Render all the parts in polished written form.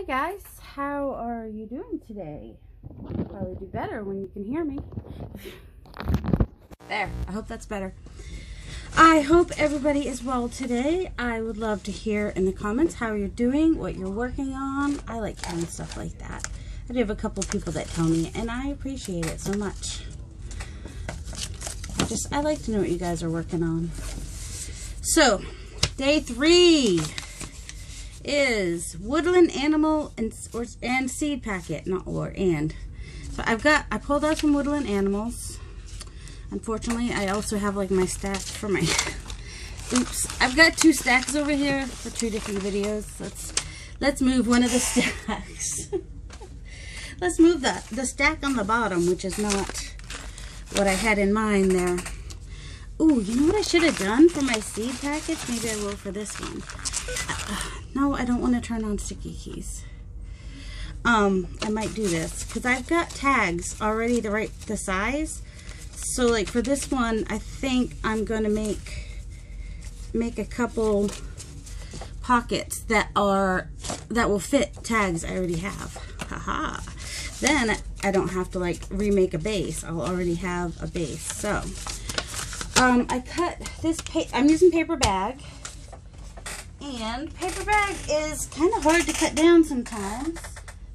Hi guys, how are you doing today? You'll probably do better when you can hear me. There, I hope that's better. I hope everybody is well today. I would love to hear in the comments how you're doing, what you're working on. I like hearing stuff like that. I do have a couple people that tell me, and I appreciate it so much. I like to know what you guys are working on. So, day 3 is woodland animal and seed packet, not or and. So I pulled out some woodland animals. Unfortunately, I also have like my stack for my oops. I've got 2 stacks over here for 2 different videos. Let's move one of the stacks. Let's move the stack on the bottom, which is not what I had in mind there. Ooh, you know what I should have done for my seed packets? Maybe I will for this one. No, I don't want to turn on sticky keys. I might do this because I've got tags already the size. So like for this one, I think I'm going to make a couple pockets that will fit tags I already have. Haha. Then I don't have to like remake a base. I'll already have a base. So I cut this I'm using paper bag. And paper bag is kind of hard to cut down sometimes.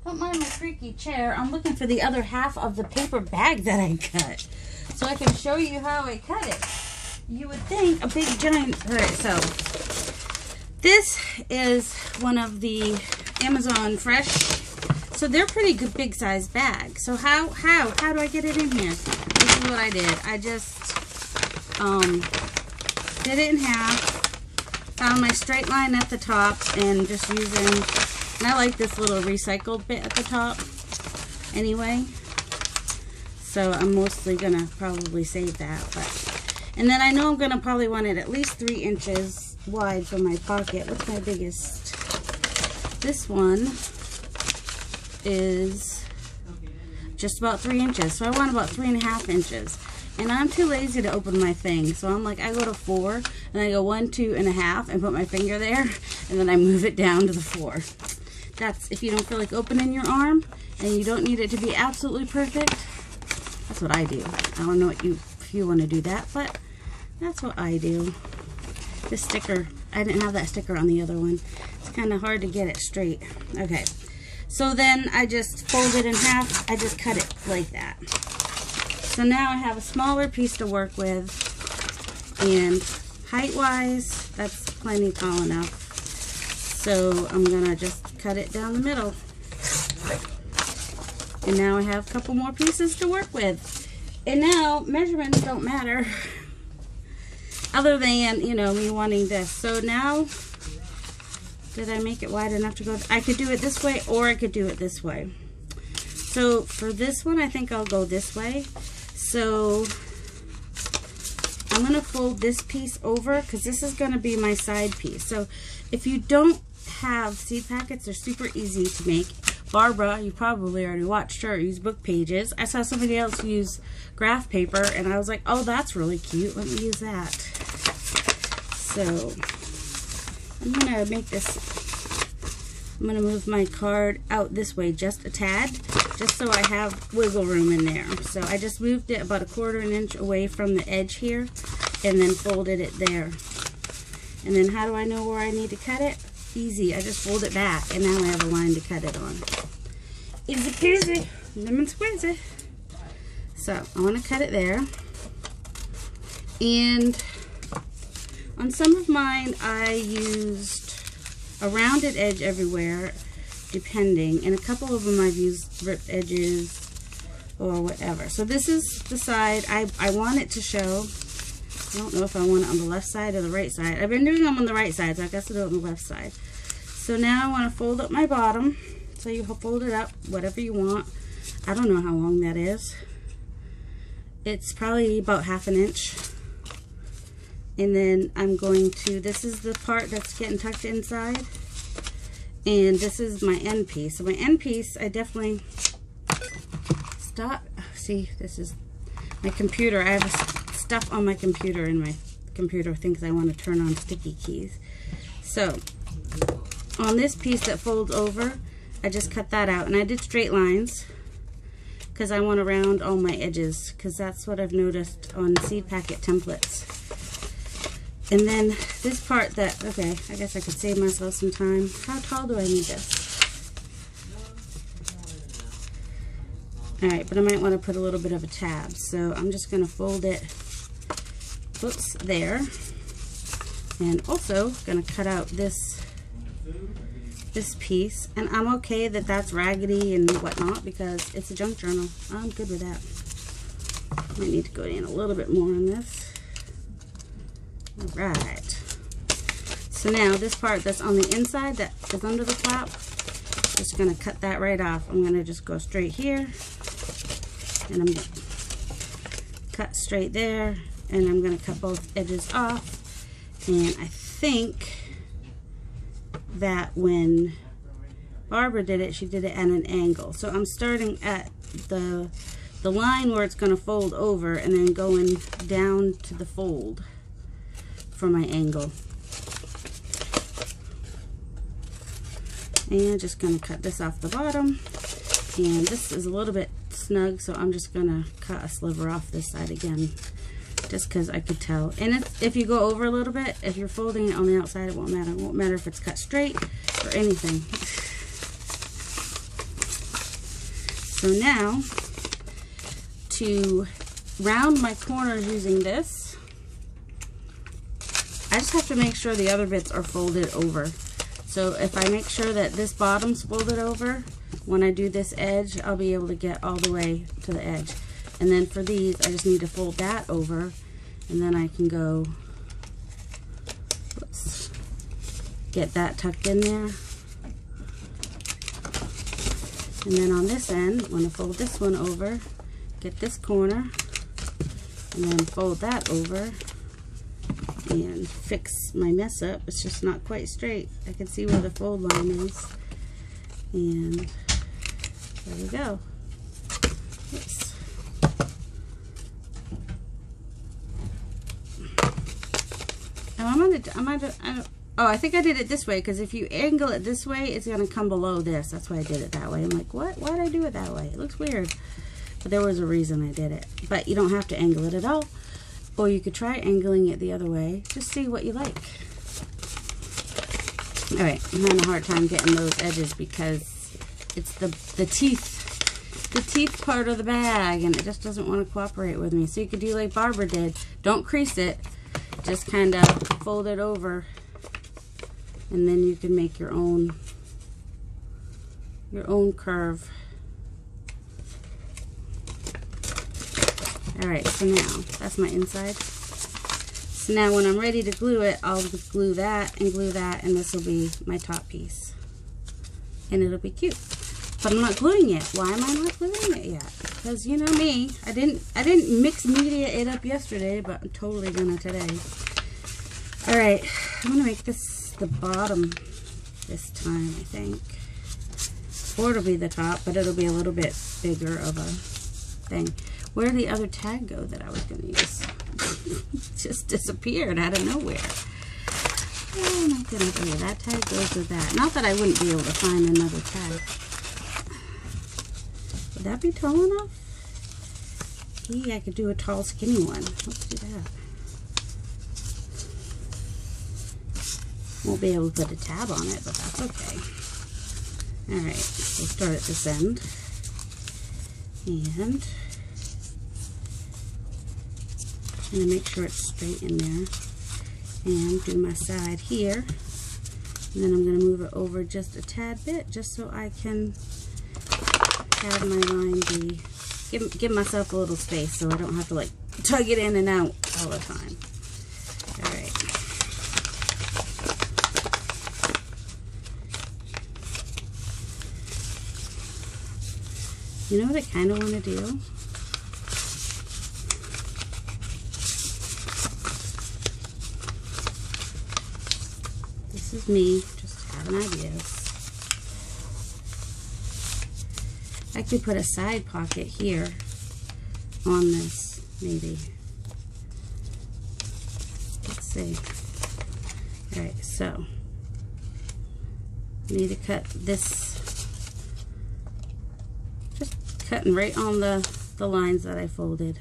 Don't mind my creaky chair. I'm looking for the other half of the paper bag that I cut, so I can show you how I cut it. You would think a big giant. Alright, so this is one of the Amazon Fresh. So they're pretty good big size bags. So how do I get it in here? This is what I did. I just did it in half. Found my straight line at the top and just using, and I like this little recycled bit at the top anyway, so I'm mostly gonna probably save that. And then I know I'm gonna probably want it at least 3 inches wide for my pocket. What's my biggest? This one is just about 3 inches, so I want about 3.5 inches. And I'm too lazy to open my thing, so I'm like, I go to 4, and I go 1, 2.5, and put my finger there, and then I move it down to the 4. That's if you don't feel like opening your arm, and you don't need it to be absolutely perfect. That's what I do. I don't know if you want to do that, but that's what I do. This sticker, I didn't have that sticker on the other one. It's kind of hard to get it straight. Okay, so then I just fold it in half. I just cut it like that. So now I have a smaller piece to work with, and height-wise, that's plenty tall enough. So I'm gonna just cut it down the middle. And now I have a couple more pieces to work with. And now measurements don't matter, other than, you know, me wanting this. So now, did I make it wide enough to go? I could do it this way, or I could do it this way. So for this one, I think I'll go this way. So I'm going to fold this piece over because this is going to be my side piece. So if you don't have seed packets, they're super easy to make. Barbara, you probably already watched her use book pages. I saw somebody else use graph paper, and I was like, oh, that's really cute. Let me use that. So I'm going to make this. I'm going to move my card out this way just a tad, just so I have wiggle room in there. So I just moved it about 1/4 inch away from the edge here, and then folded it there. And then how do I know where I need to cut it? Easy. I just fold it back, and now I have a line to cut it on. Easy peasy, lemon squeezy. So I want to cut it there. And on some of mine, I used a rounded edge everywhere, depending, and a couple of them I've used ripped edges or whatever. So this is the side I want it to show. I don't know if I want it on the left side or the right side. I've been doing them on the right side, so I guess I'll do it on the left side. So now I want to fold up my bottom. So you fold it up whatever you want. I don't know how long that is. It's probably about 1/2 inch. And then I'm going to, this is the part that's getting tucked inside. And this is my end piece. So my end piece, I definitely see, this is my computer. I have stuff on my computer, and my computer thinks I want to turn on sticky keys. So on this piece that folds over, I just cut that out, and I did straight lines because I want to round all my edges, because that's what I've noticed on seed packet templates. And then this part that, okay, I guess I could save myself some time. How tall do I need this? Alright, but I might want to put a little bit of a tab, so I'm just going to fold it, whoops, there. And also going to cut out this piece, and I'm okay that that's raggedy and whatnot because it's a junk journal. I'm good with that. Might need to go in a little bit more on this. Alright, so now this part that's on the inside that is under the flap, just going to cut that right off. I'm going to just go straight here, and I'm going to cut straight there, and I'm going to cut both edges off. And I think that when Barbara did it, she did it at an angle. So I'm starting at the line where it's going to fold over, and then going down to the fold for my angle. And just going to cut this off the bottom. And this is a little bit snug, so I'm just going to cut a sliver off this side again, just because I could tell. And if you go over a little bit, if you're folding it on the outside, it won't matter. It won't matter if it's cut straight or anything. So now, to round my corners using this, I just have to make sure the other bits are folded over. So if I make sure that this bottom's folded over, when I do this edge, I'll be able to get all the way to the edge. And then for these, I just need to fold that over, and then I can go, whoops, get that tucked in there. And then on this end, I'm going to fold this one over, get this corner, and then fold that over, and fix my mess up. It's just not quite straight. I can see where the fold line is. And there we go. Oops. I think I did it this way, because if you angle it this way, it's going to come below this. That's why I did it that way. I'm like, what? Why did I do it that way? It looks weird. But there was a reason I did it. But you don't have to angle it at all. Or you could try angling it the other way. Just see what you like. Alright, I'm having a hard time getting those edges because it's the teeth part of the bag, and it just doesn't want to cooperate with me. So you could do like Barbara did. Don't crease it. Just kind of fold it over, and then you can make your own curve. Alright, so now that's my inside. So now when I'm ready to glue it, I'll glue that, and this will be my top piece. And it'll be cute. But I'm not gluing it. Why am I not gluing it yet? Because you know me, I didn't mix media it up yesterday, but I'm totally gonna today. Alright, I'm gonna make this the bottom this time, I think. Or it'll be the top, but it'll be a little bit bigger of a thing. Where did the other tag go that I was gonna use? Just disappeared out of nowhere. Oh my goodness, okay, that tag goes with that. Not that I wouldn't be able to find another tag. Would that be tall enough? Gee, I could do a tall, skinny one. Let's do that. Won't be able to put a tab on it, but that's okay. Alright, we'll start at this end. And I'm going to make sure it's straight in there. And do my side here. And then I'm going to move it over just a tad bit, just so I can have my line be, give myself a little space so I don't have to like tug it in and out all the time. Alright. You know what I kind of want to do? This is me, just having ideas. I could put a side pocket here on this, maybe. Let's see. Alright, so I need to cut this cutting right on the lines that I folded.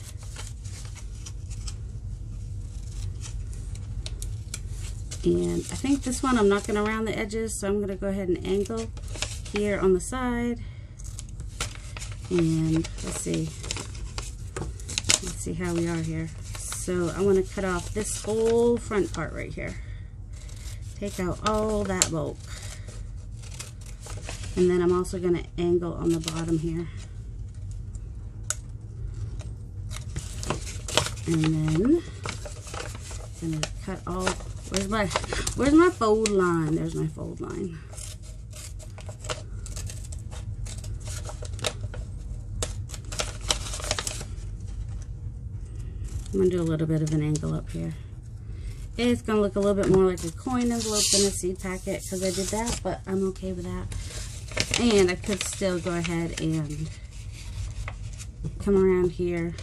And I think this one I'm not going to round the edges, so I'm going to go ahead and angle here on the side. And let's see how we are here. So I want to cut off this whole front part right here. Take out all that bulk. And then I'm also going to angle on the bottom here. And then I'm going to cut all, where's my fold line? There's my fold line. I'm going to do a little bit of an angle up here. It's going to look a little bit more like a coin envelope than a seed packet because I did that, but I'm okay with that. And I could still go ahead and come around here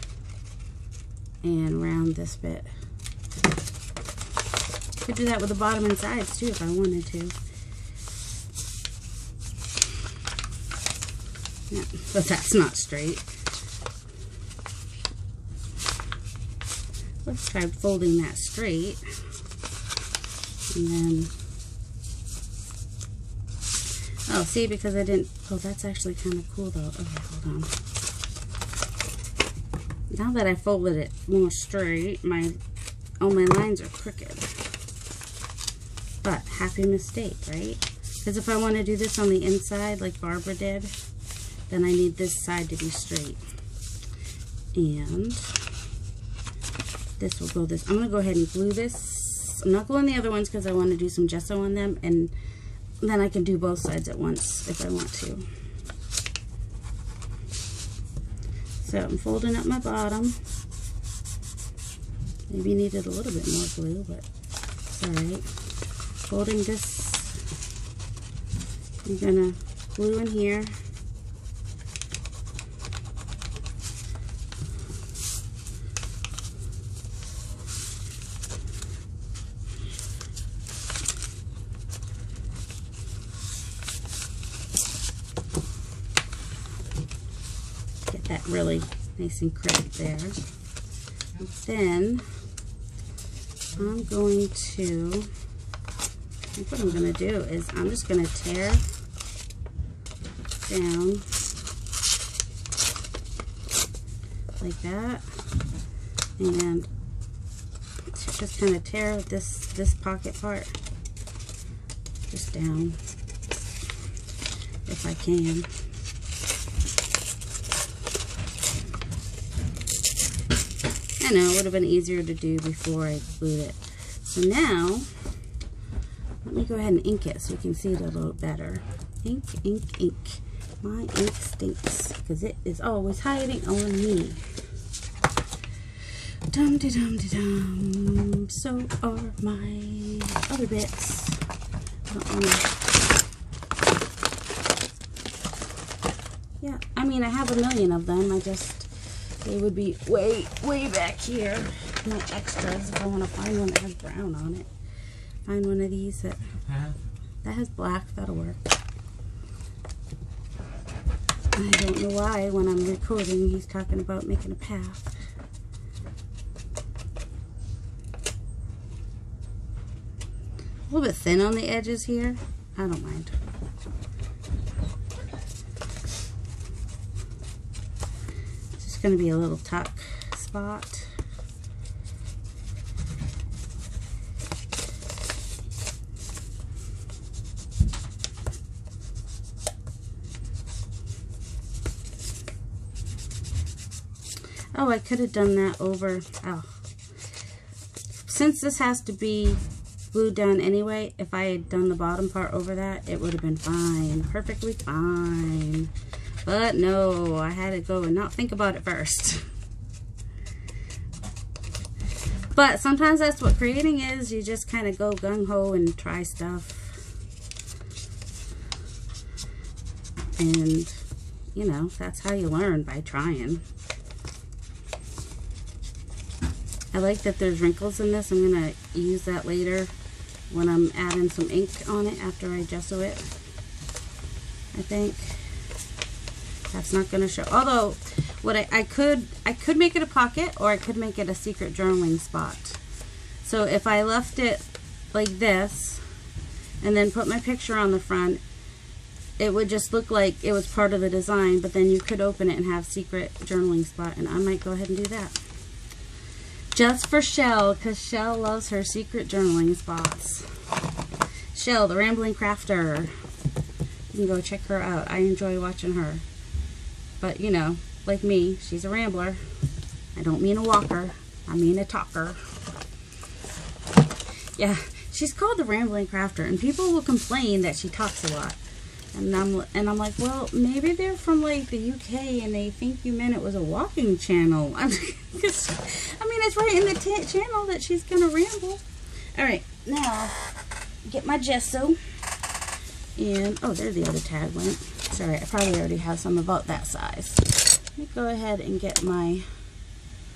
and round this bit. Could do that with the bottom and sides too if I wanted to. Yeah, but that's not straight. Let's try folding that straight. And then, oh, see, because I didn't, oh, that's actually kind of cool though. Okay, hold on. Now that I folded it more straight, all my lines are crooked. But happy mistake, right? Because if I want to do this on the inside like Barbara did, then I need this side to be straight. And this will go this. I'm going to go ahead and glue this. I'm not gluing the other ones because I want to do some gesso on them, and then I can do both sides at once if I want to. So I'm folding up my bottom. Maybe needed a little bit more glue, but it's alright. Folding this, I'm going to glue in here. That really nice and crisp there. And then I'm going to, I think what I'm going to do is I'm just going to tear down like that and just kind of tear this pocket part just down if I can. I know, it would have been easier to do before I glued it. So now, let me go ahead and ink it so you can see it a little better. Ink, ink, ink. My ink stinks because it is always hiding on me. Dum-de-dum-de-dum. So are my other bits. Yeah, I mean, I have a million of them. They would be way, way back here. My extras, if I want to find one that has brown on it. Find one of these that has black. That'll work. I don't know why when I'm recording he's talking about making a path. A little bit thin on the edges here. I don't mind. Going to be a little tuck spot. Oh, I could have done that over. Oh, since this has to be glued down anyway, if I had done the bottom part over that, it would have been fine, perfectly fine. But no, I had to go and not think about it first. But sometimes that's what creating is. You just kind of go gung-ho and try stuff. And, you know, that's how you learn, by trying. I like that there's wrinkles in this. I'm going to use that later when I'm adding some ink on it after I gesso it, I think. That's not going to show. Although, what I could make it a pocket, or I could make it a secret journaling spot. So if I left it like this, and then put my picture on the front, it would just look like it was part of the design, but then you could open it and have secret journaling spot, and I might go ahead and do that. Just for Shell, because Shell loves her secret journaling spots. Shell, the Rambling Crafter. You can go check her out. I enjoy watching her. But, you know, like me, she's a rambler. I don't mean a walker. I mean a talker. Yeah, she's called the Rambling Crafter, and people will complain that she talks a lot. And I'm like, well, maybe they're from like the UK and they think you meant it was a walking channel. I mean, it's right in the channel that she's gonna ramble. All right, now get my gesso, and oh, there the other tag went. Sorry, I probably already have some about that size. Let me go ahead and get my.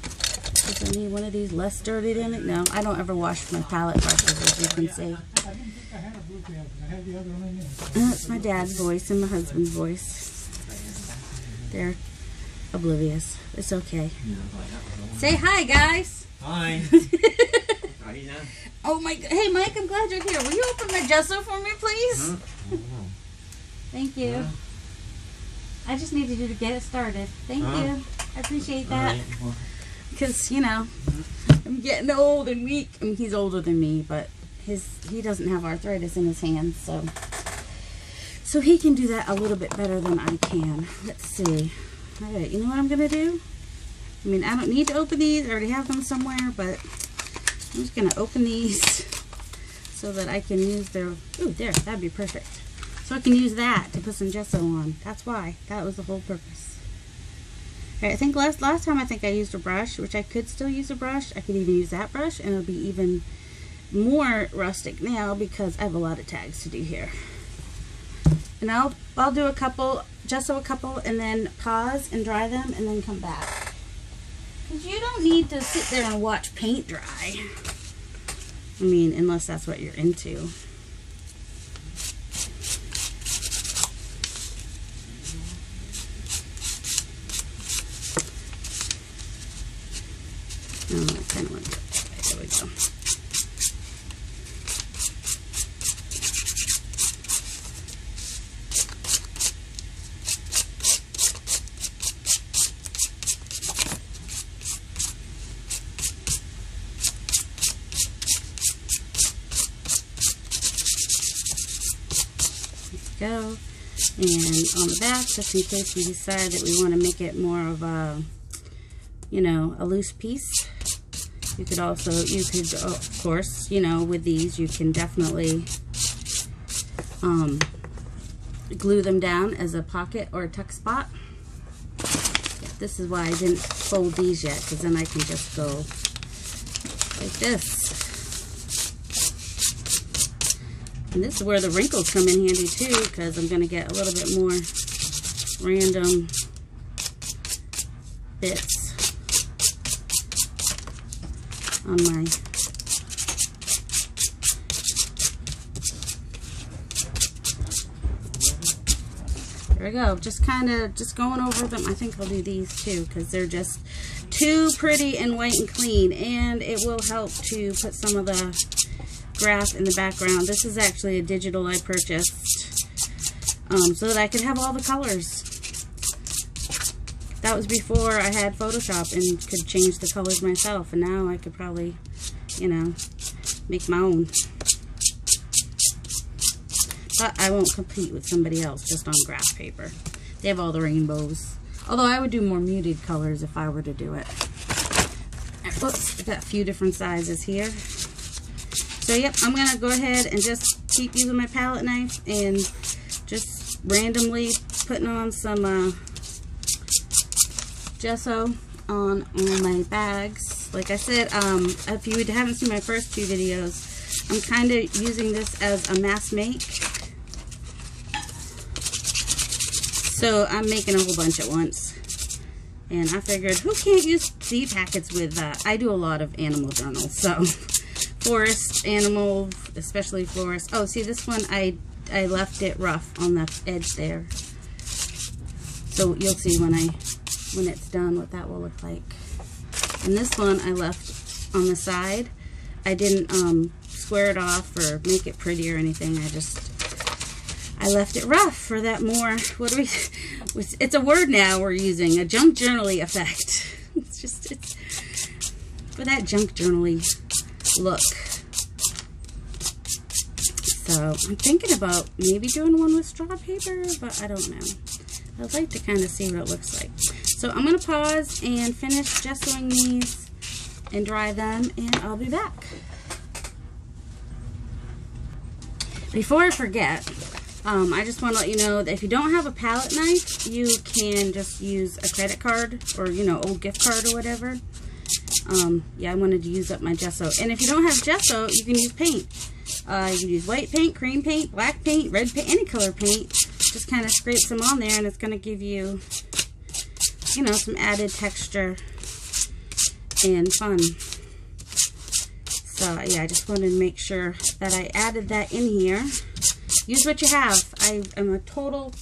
Does I need one of these less dirty than it? No, I don't ever wash my palette brushes, as you can see. That's my dad's voice and my husband's voice. They're oblivious. It's okay. Say hi, guys. Hi. Oh my! Hey, Mike, I'm glad you're here. Will you open my gesso for me, please? Thank you. I just needed you to get it started. Thank you. I appreciate that. Because, you know, I'm getting old and weak. I mean, he's older than me, but he doesn't have arthritis in his hands, so he can do that a little bit better than I can. Let's see. All right, you know what I'm gonna do? I mean, I don't need to open these. I already have them somewhere, but I'm just gonna open these so that I can use their. Ooh, there, that'd be perfect. So I can use that to put some gesso on. That's why. That was the whole purpose. All right, I think last time I think I used a brush, which I could still use a brush. I could even use that brush, and it'll be even more rustic now because I have a lot of tags to do here. And I'll do a couple, gesso a couple, and then pause and dry them, and then come back. Because you don't need to sit there and watch paint dry. I mean, unless that's what you're into. No, I kind of want to go that way. There we go. Go. And on the back, just in case we decide that we want to make it more of a, you know, a loose piece. You could of course, you know, with these you can definitely glue them down as a pocket or a tuck spot. This is why I didn't fold these yet, because then I can just go like this. And this is where the wrinkles come in handy too, because I'm going to get a little bit more random bits on my there we go. Just going over them. I think I'll do these too, because they're just too pretty and white and clean, and it will help to put some of the grass in the background. This is actually a digital I purchased so that I could have all the colors. That was before I had Photoshop and could change the colors myself, and now I could probably, you know, make my own. But I won't compete with somebody else just on graph paper. They have all the rainbows. Although I would do more muted colors if I were to do it. Oops, I've got a few different sizes here. So yep, I'm going to go ahead and just keep using my palette knife and just randomly putting on some gesso on all my bags. Like I said, if you haven't seen my first two videos, I'm kind of using this as a mass make. So I'm making a whole bunch at once. And I figured, who can't use seed packets with, I do a lot of animal journals, so forest, animal, especially forest. Oh, see this one, I left it rough on the edge there. So you'll see when it's done what that will look like. And this one I left on the side. I didn't square it off or make it pretty or anything. I left it rough for that more, it's a word now we're using, a junk journaly effect. It's for that junk journaly look. So I'm thinking about maybe doing one with straw paper, but I don't know. I'd like to kind of see what it looks like. So I'm going to pause and finish gessoing these and dry them, and I'll be back. Before I forget, I just want to let you know that if you don't have a palette knife, you can just use a credit card or, you know, old gift card or whatever. Yeah, I wanted to use up my gesso. And if you don't have gesso, you can use paint. You can use white paint, cream paint, black paint, red paint, any color paint. Just kind of scrape some on there, and it's going to give you, you know, some added texture and fun. So, yeah, I just wanted to make sure that I added that in here. Use what you have. I am a total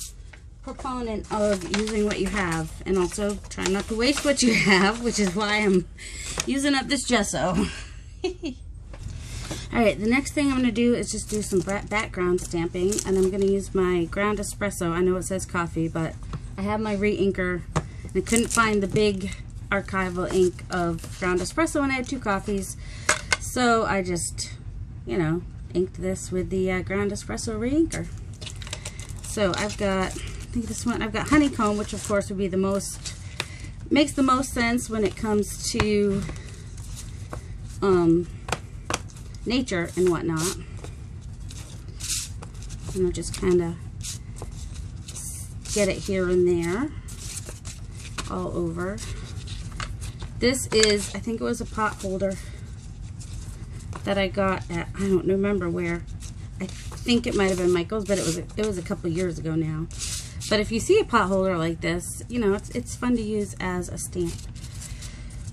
proponent of using what you have, and also try not to waste what you have, which is why I'm using up this gesso. Alright, the next thing I'm going to do is just do some background stamping, and I'm going to use my ground espresso. I know it says coffee, but I have my re-inker, and I couldn't find the big archival ink of ground espresso when I had 2 coffees, so I just, you know, inked this with the ground espresso re-inker. So I've got, I think this one, I've got honeycomb, which of course would be the most, makes the most sense when it comes to nature and whatnot. And I'll just kind of get it here and there, all over. This is, I think it was a pot holder that I got at, I don't remember where. I think it might have been Michael's, but it was a couple years ago now. But if you see a pot holder like this, you know, it's fun to use as a stamp.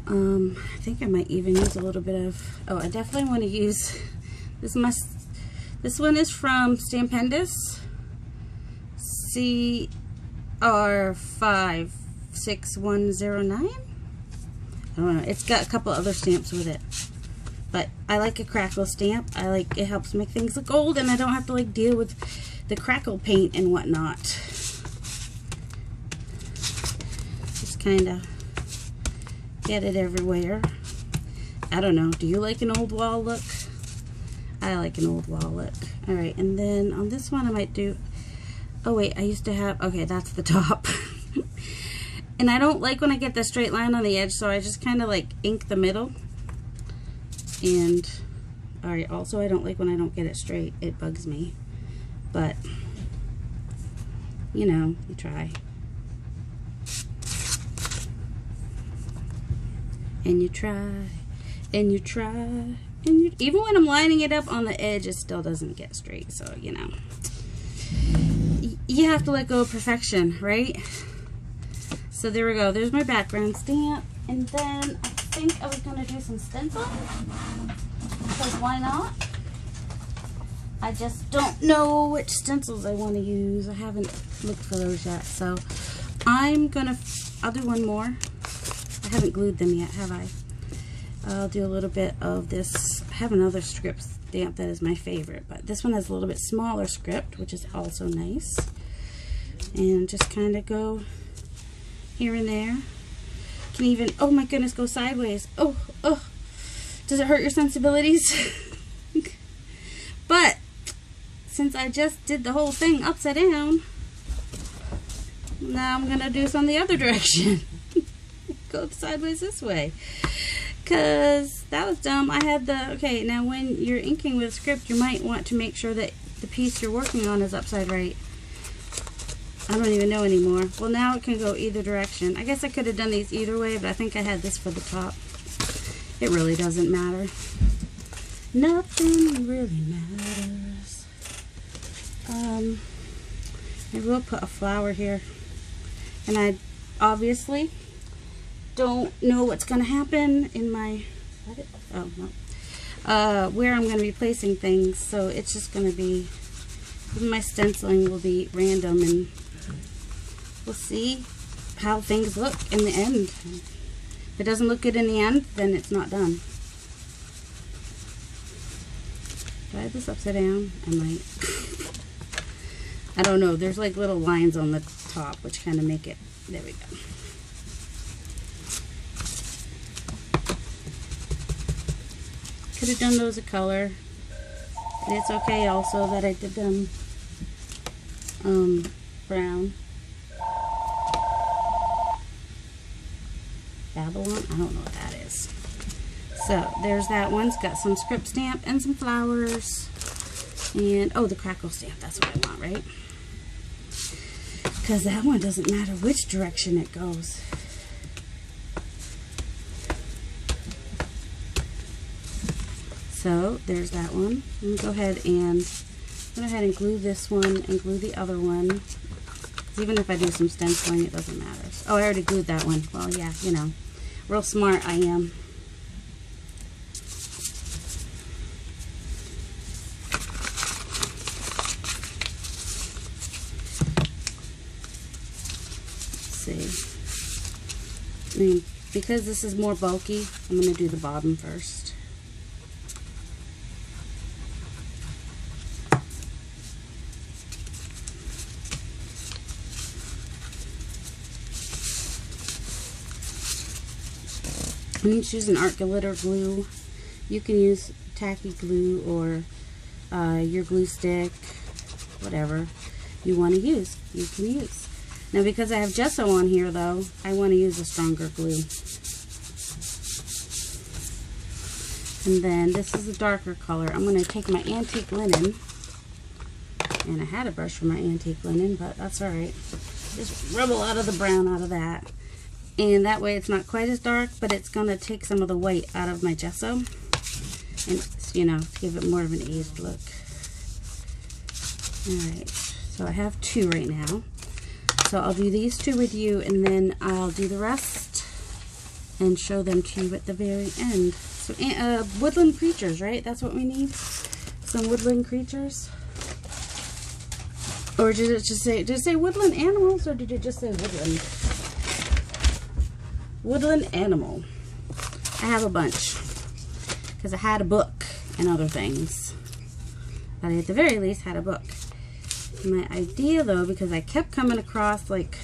I think I might even use a little bit of, oh, I definitely want to use, this one is from Stampendous, CR56109. I don't know, it's got a couple other stamps with it. But I like a crackle stamp. It helps make things look old, and I don't have to like deal with the crackle paint and whatnot. Just kind of get it everywhere. I don't know. Do you like an old wall look? I like an old wall look. Alright, and then on this one I might do, oh wait, I used to have, okay, that's the top. And I don't like when I get the straight line on the edge, so I just kind of like ink the middle. And, alright, also I don't like when I don't get it straight. It bugs me. But, you know, you try. And you try, and you try, and you, even when I'm lining it up on the edge, it still doesn't get straight. So, you know, you have to let go of perfection, right? So there we go. There's my background stamp. And then I think I was going to do some stencil, because why not? I just don't know which stencils I want to use. I haven't looked for those yet. So I'll do one more. I haven't glued them yet, have I? I'll do a little bit of this. I have another script stamp that is my favorite, but this one has a little bit smaller script, which is also nice. And just kind of go here and there. Can even, oh my goodness, go sideways. Oh, does it hurt your sensibilities? But since I just did the whole thing upside down, now I'm gonna do some the other direction. Go sideways this way, because that was dumb. I had okay, now when you're inking with a script, you might want to make sure that the piece you're working on is upside right. I don't even know anymore. Well, now it can go either direction. I guess I could have done these either way, but I think I had this for the top. It really doesn't matter. Nothing really matters. Maybe we'll put a flower here. And I obviously don't know what's going to happen in my, oh no, where I'm going to be placing things, so it's just going to be, my stenciling will be random and we'll see how things look in the end. If it doesn't look good in the end, then it's not done. Do I have this upside down? I might. I don't know. There's like little lines on the top which kind of make it. There we go. Could have done those a color. And it's okay also that I did them brown. Babylon? I don't know what that is. So there's that one. It's got some script stamp and some flowers. And oh, the crackle stamp. That's what I want, right? Because that one doesn't matter which direction it goes. So there's that one. I'm gonna go ahead and glue this one and glue the other one. Even if I do some stenciling, it doesn't matter. Oh, I already glued that one. Well, yeah, you know, real smart I am. Let's see. I mean, because this is more bulky, I'm going to do the bottom first. I'm going to use an art glitter glue. You can use tacky glue or your glue stick, whatever you want to use, you can use. Now because I have gesso on here though, I want to use a stronger glue. And then this is a darker color. I'm going to take my antique linen, and I had a brush for my antique linen, but that's alright. Just rub a lot of the brown out of that. And that way it's not quite as dark, but it's going to take some of the white out of my gesso. And, you know, give it more of an aged look. Alright, so I have two right now. So I'll do these two with you, and then I'll do the rest and show them to you at the very end. So, woodland creatures, right? That's what we need? Some woodland creatures? Or did it just say woodland animals, or did it just say woodland? Woodland animal. I have a bunch because I had a book and other things, but I at the very least had a book. My idea though, because I kept coming across like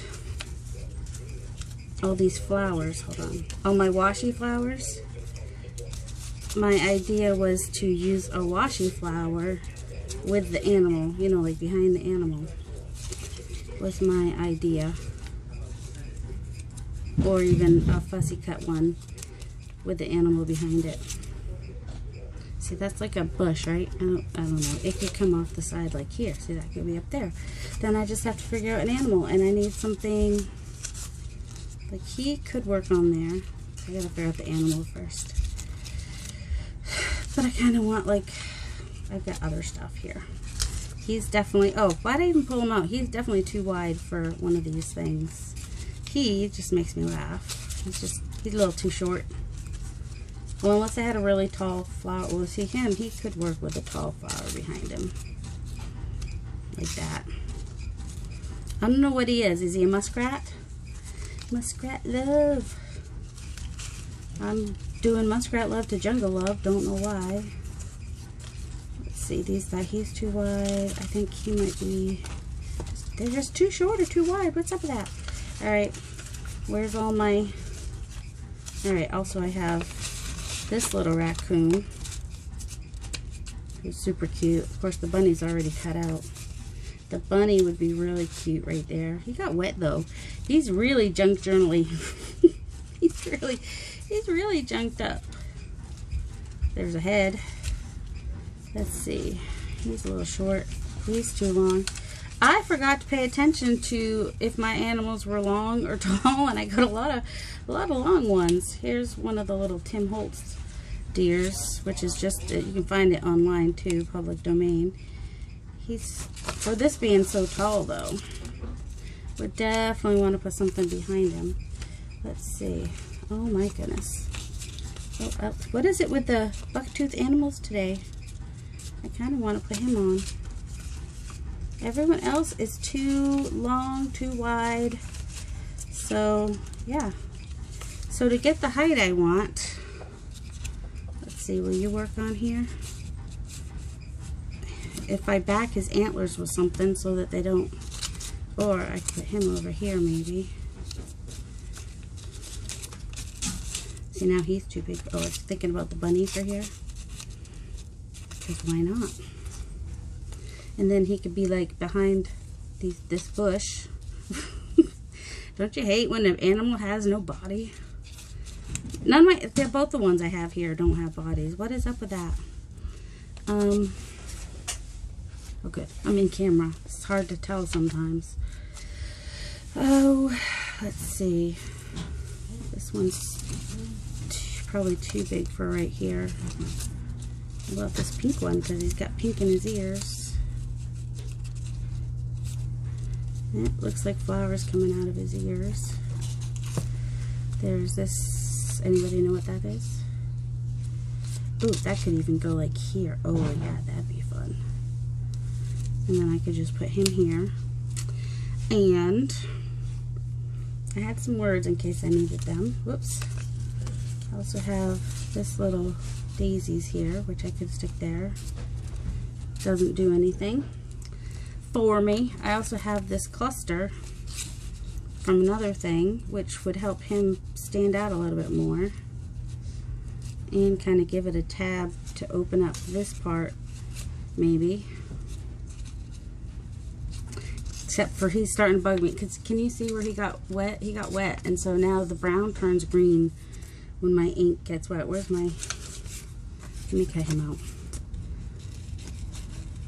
all these flowers, hold on, all my washi flowers, my idea was to use a washi flower with the animal, you know, like behind the animal was my idea. Or even a fussy cut one with the animal behind it. See, that's like a bush, right? I don't know. It could come off the side like here. See, that could be up there. Then I just have to figure out an animal, and I need something like he could work on there. I gotta figure out the animal first. But I kind of want, like, I've got other stuff here. He's definitely, oh, why'd I even pull him out? He's definitely too wide for one of these things. He just makes me laugh. He's a little too short. Well, unless I had a really tall flower. Well, see him, he could work with a tall flower behind him. Like that. I don't know what he is. Is he a muskrat? Muskrat love. I'm doing muskrat love to jungle love. Don't know why. Let's see, he's too wide. I think he might be, they're just too short or too wide. What's up with that? Alright, where's all my, alright, also I have this little raccoon, who's super cute. Of course the bunny's already cut out. The bunny would be really cute right there. He got wet though. He's really junk journaling. he's really junked up. There's a head. Let's see, he's a little short. He's too long. I forgot to pay attention to if my animals were long or tall, and I got a lot of long ones. Here's one of the little Tim Holtz deers, which is just, you can find it online too, public domain. He's, for this being so tall though, would definitely want to put something behind him. Let's see. Oh my goodness. Oh, what is it with the bucktooth animals today? I kind of want to put him on. Everyone else is too long, too wide. So, yeah. So to get the height I want, let's see, will you work on here? If I back his antlers with something so that they don't, or I could put him over here maybe. See, now he's too big. Oh, I was thinking about the bunnies are here. Because why not? And then he could be like behind this bush. Don't you hate when an animal has no body? Both the ones I have here don't have bodies. What is up with that? Oh good, I'm in camera. It's hard to tell sometimes. Oh, let's see. This one's probably too big for right here. I love this pink one because he's got pink in his ears. It looks like flowers coming out of his ears. There's this. Anybody know what that is? Ooh, that could even go like here. Oh yeah, that'd be fun. And then I could just put him here. And I had some words in case I needed them. Whoops. I also have this little daisies here, which I could stick there. Doesn't do anything for me. I also have this cluster from another thing, which would help him stand out a little bit more. And kind of give it a tab to open up this part, maybe. Except for he's starting to bug me. Cause can you see where he got wet? He got wet, and so now the brown turns green when my ink gets wet. Where's my... Let me cut him out.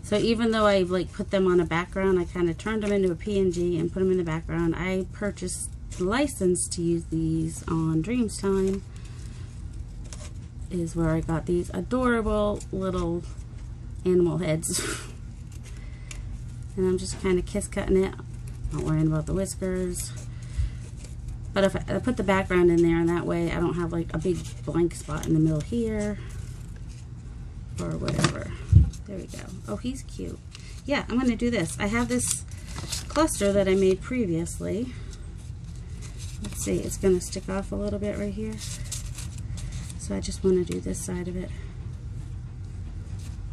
So even though I like put them on a background, I kind of turned them into a PNG and put them in the background. I purchased the license to use these on Dreams Time. Is where I got these adorable little animal heads. And I'm just kind of kiss cutting it. Not worrying about the whiskers. But if I put the background in there, and that way I don't have like a big blank spot in the middle here. Or whatever. There we go. Oh, he's cute. Yeah, I'm going to do this. I have this cluster that I made previously. Let's see, it's going to stick off a little bit right here. So I just want to do this side of it.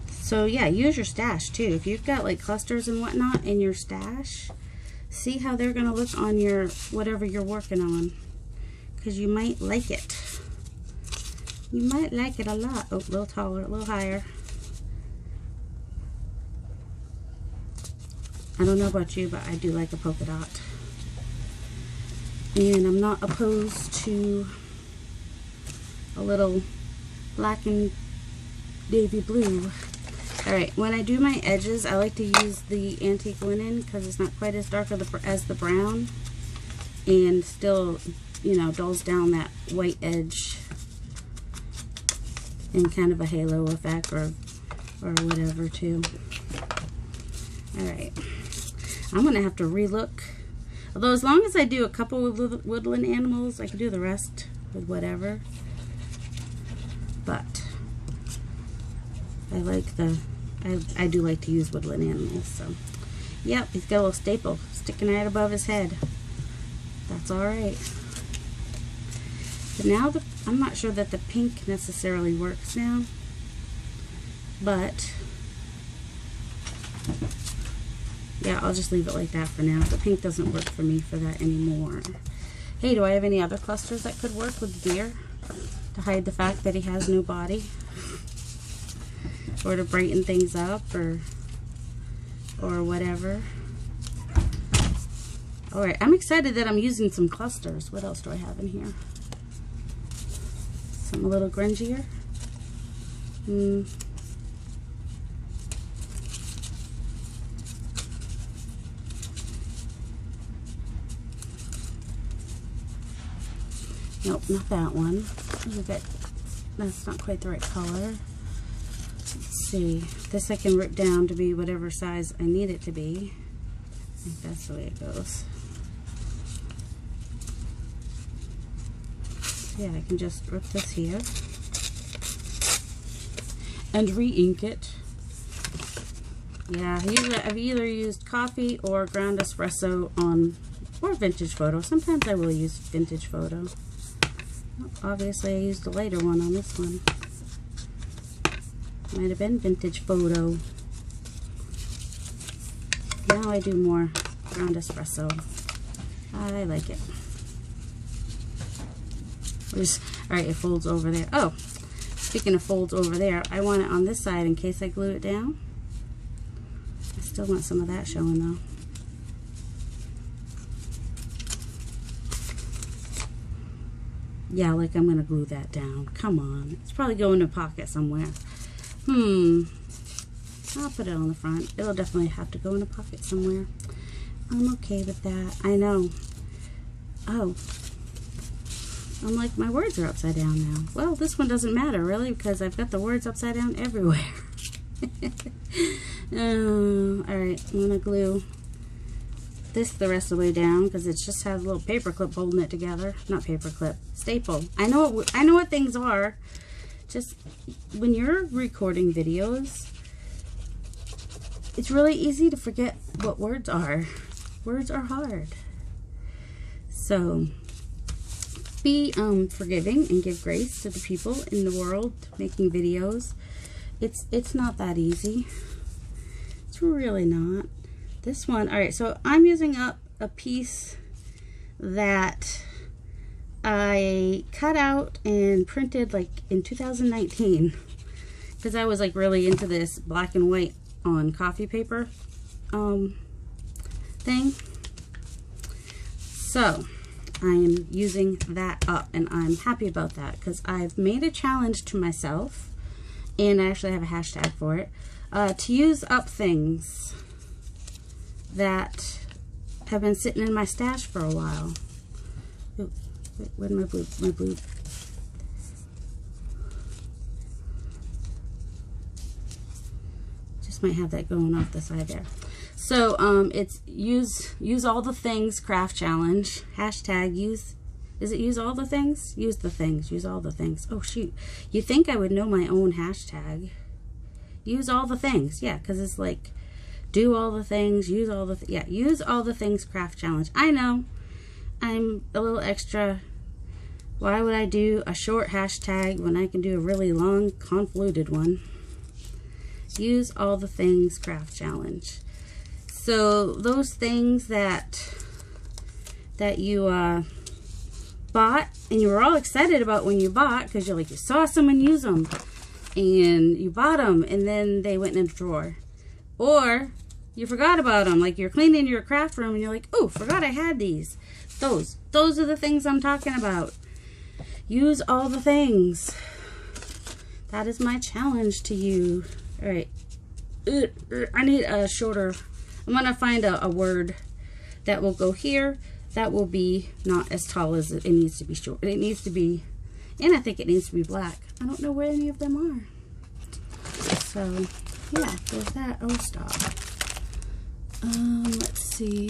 So yeah, use your stash too. If you've got like clusters and whatnot in your stash, see how they're going to look on your whatever you're working on. Because you might like it. You might like it a lot. Oh, a little taller, a little higher. I don't know about you, but I do like a polka dot. And I'm not opposed to a little black and navy blue. Alright, when I do my edges, I like to use the antique linen because it's not quite as dark as the brown. And still, you know, dulls down that white edge in kind of a halo effect or whatever too. Alright. I'm going to have to relook. Although as long as I do a couple of woodland animals, I can do the rest with whatever. But I like I do like to use woodland animals. So, yep, he's got a little staple sticking right above his head. That's alright. But now I'm not sure that the pink necessarily works now. But yeah, I'll just leave it like that for now. The pink doesn't work for me for that anymore. Hey, do I have any other clusters that could work with deer? To hide the fact that he has no body? Or to brighten things up or whatever. Alright, I'm excited that I'm using some clusters. What else do I have in here? Something a little grungier. Nope, not that one. That's not quite the right color. Let's see. This I can rip down to be whatever size I need it to be. I think that's the way it goes. Yeah, I can just rip this here and re-ink it. Yeah, I've either used coffee or ground espresso or vintage photo. Sometimes I will use vintage photo. Obviously, I used a lighter one on this one. Might have been vintage photo. Now I do more ground espresso. I like it. Alright, it folds over there. Oh, speaking of folds over there, I want it on this side in case I glue it down. I still want some of that showing though. Yeah, like I'm going to glue that down. Come on. It's probably going in a pocket somewhere. I'll put it on the front. It'll definitely have to go in a pocket somewhere. I'm okay with that. I know. Oh. I'm like, my words are upside down now. Well, this one doesn't matter, really, because I've got the words upside down everywhere. Alright, I'm going to glue this the rest of the way down because it just has a little paper clip holding it together. Not paper clip, staple. I know what things are. Just when you're recording videos, it's really easy to forget what words are. Words are hard. So be forgiving and give grace to the people in the world making videos. It's not that easy. It's really not. This one, alright, so I'm using up a piece that I cut out and printed like in 2019 because I was like really into this black and white on coffee paper thing. So I am using that up and I'm happy about that because I've made a challenge to myself, and I actually have a hashtag for it, to use up things that have been sitting in my stash for a while. Ooh, where'd my blue? My blue. Just might have that going off the side there. So it's use all the things craft challenge. Hashtag use. Is it use all the things? Use the things. Use all the things. Oh shoot! You think I would know my own hashtag? Use all the things. Yeah, because it's like do all the things. Use all the use all the things craft challenge. I know. I'm a little extra. Why would I do a short hashtag when I can do a really long, convoluted one? Use all the things craft challenge. So those things that you bought and you were all excited about when you bought because you're like you saw someone use them and you bought them and then they went in a drawer, or you forgot about them, like you're cleaning your craft room and you're like, oh, forgot I had these. Those are the things I'm talking about. Use all the things. That is my challenge to you. All right, I need a shorter. I'm gonna find a word that will go here that will be not as tall as it needs to be short. It needs to be, and I think it needs to be black. I don't know where any of them are. So yeah, there's that. Oh, stop. Let's see.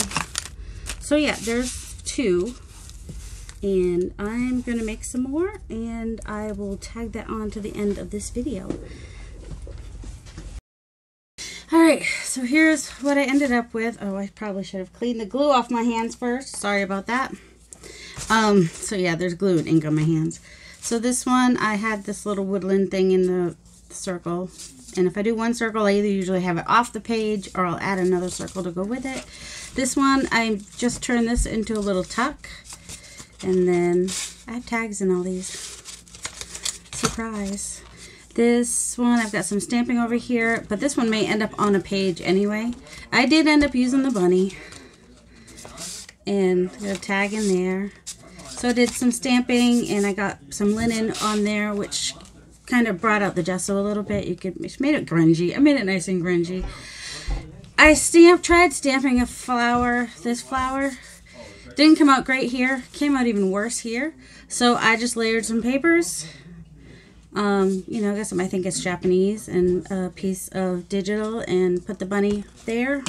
So yeah, there's two, and I'm gonna make some more, and I will tag that on to the end of this video. Alright, so here's what I ended up with. Oh, I probably should have cleaned the glue off my hands first. Sorry about that. So yeah, there's glue and ink on my hands. So this one, I had this little woodland thing in the circle. And if I do one circle, I either usually have it off the page or I'll add another circle to go with it. This one, I just turned this into a little tuck. And then I have tags in all these. Surprise. This one, I've got some stamping over here, but this one may end up on a page anyway. I did end up using the bunny. And got a tag in there. So I did some stamping and I got some linen on there, which kind of brought out the gesso a little bit. It made it grungy. I made it nice and grungy. I tried stamping a flower, this flower. Didn't come out great here. Came out even worse here. So I just layered some papers. You know, I think it's Japanese, and a piece of digital, and put the bunny there.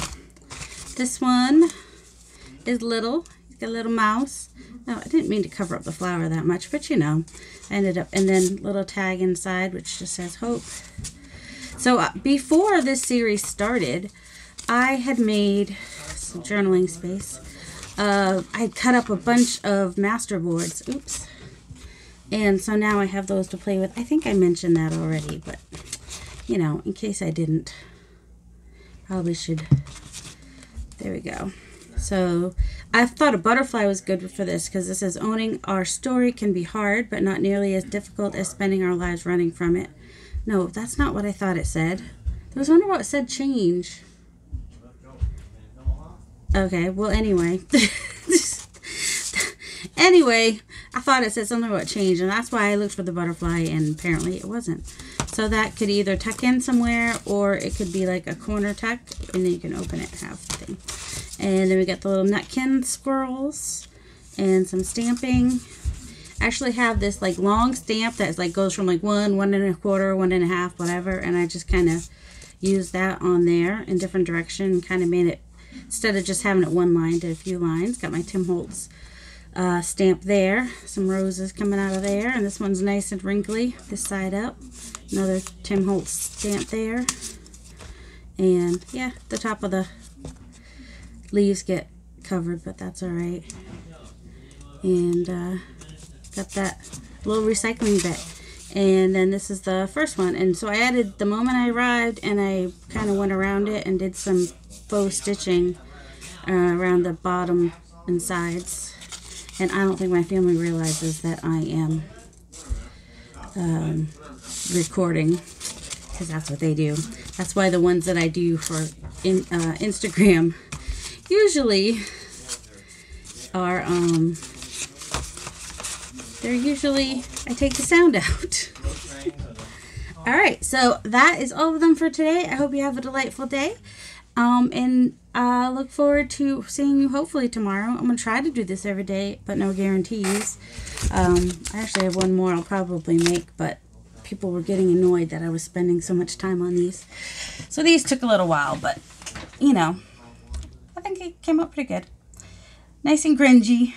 This one is little. It's got a little mouse. No, I didn't mean to cover up the flower that much, but you know, I ended up, and then little tag inside, which just says hope. So before this series started, I had made some journaling space. I cut up a bunch of master boards. Oops. And so now I have those to play with. I think I mentioned that already, but, you know, in case I didn't, probably should. There we go. So I thought a butterfly was good for this because this says, owning our story can be hard, but not nearly as difficult as spending our lives running from it. No, that's not what I thought it said. I was wondering what it said change. Okay, well, anyway. Anyway, I thought it said something about change, and that's why I looked for the butterfly, and apparently it wasn't. So that could either tuck in somewhere, or it could be like a corner tuck, and then you can open it half the thing. And then we got the little nutkin squirrels, and some stamping. I actually have this like long stamp that like goes from like 1, 1 1/4, 1 1/2, whatever, and I just kind of used that on there in different direction, and kind of made it, instead of just having it one line, did a few lines. Got my Tim Holtz stamp there, some roses coming out of there, and this one's nice and wrinkly this side up. Another Tim Holtz stamp there, and yeah, the top of the leaves get covered, but that's all right. And got that little recycling bit, and then this is the first one. And so I added the moment I arrived, and I kind of went around it and did some faux stitching around the bottom and sides. And I don't think my family realizes that I am recording, because that's what they do. That's why the ones that I do for Instagram usually are, they're usually, I take the sound out. Alright, so that is all of them for today. I hope you have a delightful day. And I look forward to seeing you hopefully tomorrow. I'm going to try to do this every day, but no guarantees. I actually have one more I'll probably make, but people were getting annoyed that I was spending so much time on these. So these took a little while, but, you know, I think it came out pretty good. Nice and grungy.